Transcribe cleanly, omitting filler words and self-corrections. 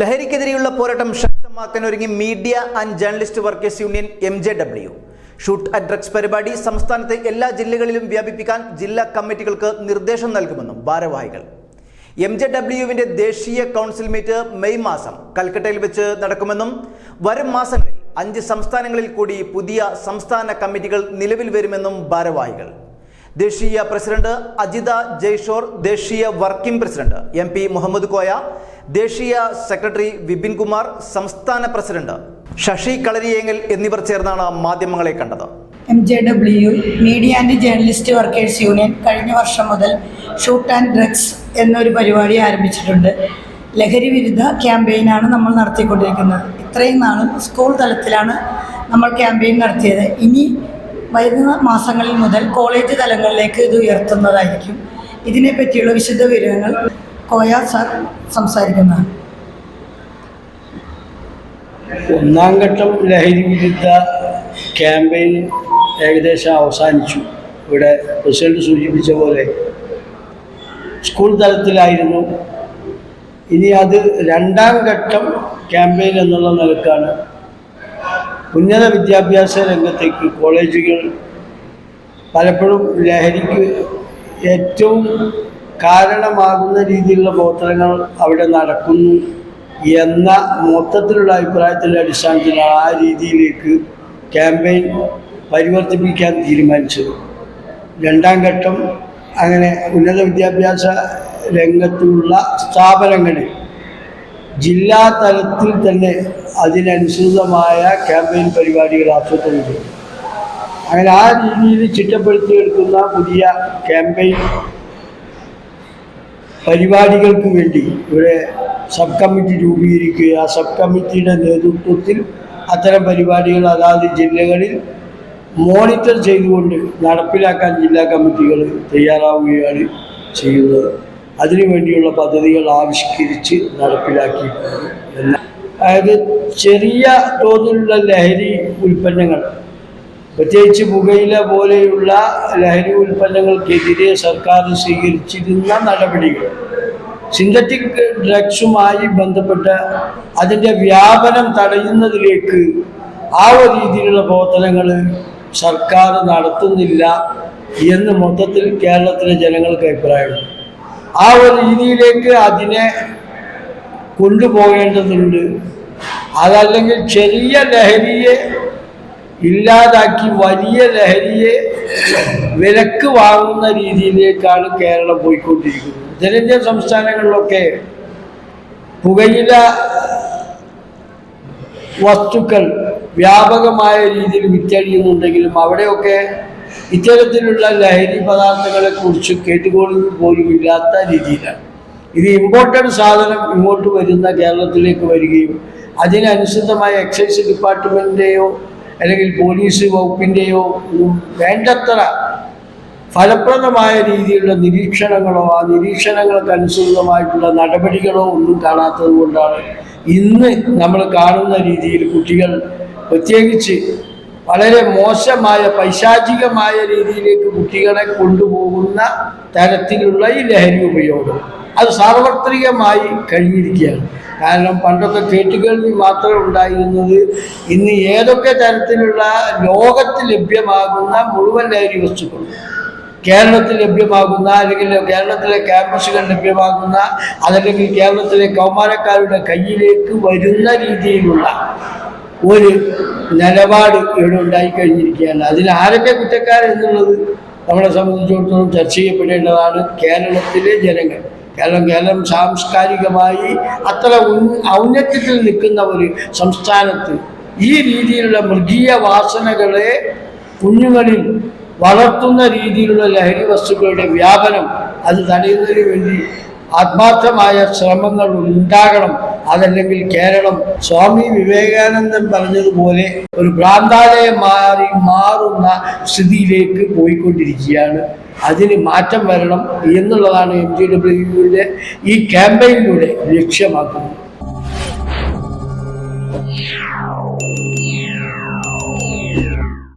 ലഹരിക്കെതിരെയുള്ള പോരാട്ടം ശക്തമാക്കാൻ ഒരുങ്ങി media and journalist workers union MJW. Shoot at drugs പരിപാടി സംസ്ഥാനത്തെ എല്ലാ ജില്ലകളിലും വ്യാപിപ്പിക്കാൻ ജില്ലാ കമ്മിറ്റികൾക്ക് നിർദ്ദേശം നൽകുമെന്നും ഭാരവാഹികൾ. MJWവിന്റെ ദേശീയ കൗൺസിൽ മീറ്റ് മെയ് മാസം കൽക്കട്ടയിൽ വെച്ച് നടക്കുമെന്നും വരും മാസങ്ങളിൽ 5 സംസ്ഥാനങ്ങളിൽ കൂടി പുതിയ സംസ്ഥാന കമ്മിറ്റികൾ നിലവിൽ വരുമെന്നും ഭാരവാഹികൾ. ദേശീയ പ്രസിഡന്റ് അജിത ജയ്ഷോർ, ദേശീയ working president MP Muhammad Koya, ദേശീയ സെക്രട്ടറി വിപിൻ കുമാർ, സംസ്ഥാന പ്രസിഡന്റ് ശശി കളരിയേങ്ങൽ എന്നിവർ ചേർന്നാണ് മാധ്യമങ്ങളെ കണ്ടത്. MJW media and journalist workers union കഴിഞ്ഞ വർഷം മുതൽ ഷൂട്ട് ആൻഡ് ഡ്രഗ്സ് എന്നൊരു പരിപാടി ആരംഭിച്ചിട്ടുണ്ട്. ലഹരി വിരുദ്ധ ക്യാമ്പയിനാണ് നമ്മൾ നടത്തിക്കൊണ്ടിരിക്കുന്നത്. ഇത്രയും നാളും സ്കൂൾ തലത്തിലാണ് നമ്മൾ ക്യാമ്പയിൻ നടത്തിയത്. ഇനി വരുന്ന മാസങ്ങളിൽ മുതൽ കോളേജ് തലങ്ങളിലേക്ക് ഇത് ഉയർത്തുന്നതായിരിക്കും. ഇതിനെപ്പറ്റിയുള്ള വിശദ വിവരങ്ങൾ കോയ സാർ സംസാരിക്കുന്നതാണ്. ഒന്നാം ഘട്ടം ലഹരി വിരുദ്ധ ക്യാമ്പയിൻ ഏകദേശം അവസാനിച്ചു. ഇവിടെ പ്രസിഡന്റ് സൂചിപ്പിച്ച പോലെ സ്കൂൾ തലത്തിലായിരുന്നു. ഇനി അത് രണ്ടാം ഘട്ടം ക്യാമ്പയിൻ എന്നുള്ള നിലക്കാണ് ഉന്നത വിദ്യാഭ്യാസ രംഗത്തേക്ക് കോളേജുകൾ പലപ്പോഴും ലഹരിക്ക് ഏറ്റവും കാരണമാകുന്ന രീതിയിലുള്ള പ്രവർത്തനങ്ങൾ അവിടെ നടക്കുന്നു എന്ന മൊത്തത്തിലുള്ള അഭിപ്രായത്തിൻ്റെ അടിസ്ഥാനത്തിലാണ് ആ രീതിയിലേക്ക് ക്യാമ്പയിൻ പരിവർത്തിപ്പിക്കാൻ തീരുമാനിച്ചത്. രണ്ടാം ഘട്ടം അങ്ങനെ ഉന്നത വിദ്യാഭ്യാസ രംഗത്തുള്ള സ്ഥാപനങ്ങളിൽ ജില്ലാ തലത്തിൽ തന്നെ അതിനനുസൃതമായ ക്യാമ്പയിൻ പരിപാടികൾ ആസൂത്രണം ചെയ്തു. അങ്ങനെ ആ രീതിയിൽ ചിട്ടപ്പെടുത്തിയെടുക്കുന്ന പുതിയ ക്യാമ്പയിൻ പരിപാടികൾക്ക് വേണ്ടി ഇവിടെ സബ് കമ്മിറ്റി രൂപീകരിക്കുക. ആ സബ് കമ്മിറ്റിയുടെ നേതൃത്വത്തിൽ അത്തരം പരിപാടികൾ അതാത് ജില്ലകളിൽ മോണിറ്റർ ചെയ്തുകൊണ്ട് നടപ്പിലാക്കാൻ ജില്ലാ കമ്മിറ്റികൾ തയ്യാറാവുകയാണ് ചെയ്യുന്നത്. അതിനുവേണ്ടിയുള്ള പദ്ധതികൾ ആവിഷ്കരിച്ച് നടപ്പിലാക്കിയിട്ടുണ്ട്. അതായത് ചെറിയ തോതിലുള്ള ലഹരി ഉൽപ്പന്നങ്ങൾ, പ്രത്യേകിച്ച് പുകയില പോലെയുള്ള ലഹരി ഉൽപ്പന്നങ്ങൾക്കെതിരെ സർക്കാർ സ്വീകരിച്ചിരുന്ന നടപടികൾ സിന്തറ്റിക് ഡ്രഗ്സുമായി ബന്ധപ്പെട്ട അതിൻ്റെ വ്യാപനം തടയുന്നതിലേക്ക് ആ ഒരു രീതിയിലുള്ള പ്രവർത്തനങ്ങൾ സർക്കാർ നടത്തുന്നില്ല എന്ന് മൊത്തത്തിൽ കേരളത്തിലെ ജനങ്ങൾക്ക് അഭിപ്രായമുണ്ട്. ആ ഒരു രീതിയിലേക്ക് അതിനെ കൊണ്ടുപോകേണ്ടതുണ്ട്. അതല്ലെങ്കിൽ ചെറിയ ലഹരിയെ ഇല്ലാതാക്കി വലിയ ലഹരിയെ വിലക്ക് വാങ്ങുന്ന രീതിയിലേക്കാണ് കേരളം പോയിക്കൊണ്ടിരിക്കുന്നത്. ഉത്തരേന്ത്യൻ സംസ്ഥാനങ്ങളിലൊക്കെ പുകയില വസ്തുക്കൾ വ്യാപകമായ രീതിയിൽ വിറ്റഴിയുന്നുണ്ടെങ്കിലും അവിടെയൊക്കെ ഇത്തരത്തിലുള്ള ലഹരി പദാർത്ഥങ്ങളെക്കുറിച്ച് കേട്ടുകൊള്ളുക പോലും ഇല്ലാത്ത രീതിയിലാണ്. ഇത് ഇമ്പോർട്ടഡ് സാധനം ഇങ്ങോട്ട് വരുന്ന കേരളത്തിലേക്ക് വരികയും അതിനനുസൃതമായ എക്സൈസ് ഡിപ്പാർട്ട്മെൻറ്റിൻ്റെയോ അല്ലെങ്കിൽ പോലീസ് വകുപ്പിൻ്റെയോ വേണ്ടത്ര ഫലപ്രദമായ രീതിയിലുള്ള നിരീക്ഷണങ്ങളോ ആ നിരീക്ഷണങ്ങൾക്കനുസൃതമായിട്ടുള്ള നടപടികളോ ഒന്നും കാണാത്തത് കൊണ്ടാണ് ഇന്ന് നമ്മൾ കാണുന്ന രീതിയിൽ കുട്ടികൾ പ്രത്യേകിച്ച് വളരെ മോശമായ പൈശാചികമായ രീതിയിലേക്ക് കുട്ടികളെ കൊണ്ടുപോകുന്ന തരത്തിലുള്ള ഈ ലഹരി ഉപയോഗം അത് സാർവത്രികമായി കഴിഞ്ഞിരിക്കുകയാണ്. കാരണം പണ്ടൊക്കെ കേട്ടുകേൾവി മാത്രമേ ഉണ്ടായിരുന്നത്. ഇന്ന് ഏതൊക്കെ തരത്തിലുള്ള ലോകത്ത് ലഭ്യമാകുന്ന മുഴുവൻ ലഹരി വസ്തുക്കളും കേരളത്തിൽ ലഭ്യമാകുന്ന അല്ലെങ്കിൽ കേരളത്തിലെ ക്യാമ്പസുകൾ ലഭ്യമാകുന്ന അതല്ലെങ്കിൽ കേരളത്തിലെ കൗമാരക്കാരുടെ കയ്യിലേക്ക് വരുന്ന രീതിയിലുള്ള ഒരു നിലപാട് ഇവിടെ ഉണ്ടായിക്കഴിഞ്ഞിരിക്കുകയാണ്. അതിൽ ആരൊക്കെ കുറ്റക്കാരെന്നുള്ളത് നമ്മളെ സംബന്ധിച്ചിടത്തോളം ചർച്ച ചെയ്യപ്പെടേണ്ടതാണ്. കേരളത്തിലെ ജനങ്ങൾ, കേരളം സാംസ്കാരികമായി അത്ര ഔന്നത്യത്തിൽ നിൽക്കുന്ന ഒരു സംസ്ഥാനത്ത് ഈ രീതിയിലുള്ള മൃഗീയ വാസനകളെ കുഞ്ഞുങ്ങളിൽ വളർത്തുന്ന രീതിയിലുള്ള ലഹരി വസ്തുക്കളുടെ വ്യാപനം അത് തടയുന്നതിന് വേണ്ടി ആത്മാർത്ഥമായ ശ്രമങ്ങൾ ഉണ്ടാകണം. അതല്ലെങ്കിൽ കേരളം സ്വാമി വിവേകാനന്ദൻ പറഞ്ഞതുപോലെ ഒരു ഭ്രാന്താലയം മാറുന്ന സ്ഥിതിയിലേക്ക് പോയിക്കൊണ്ടിരിക്കുകയാണ്. അതിന് മാറ്റം വരണം എന്നുള്ളതാണ് MJWയുടെ ഈ ക്യാമ്പയിനിലൂടെ ലക്ഷ്യമാക്കുന്നത്.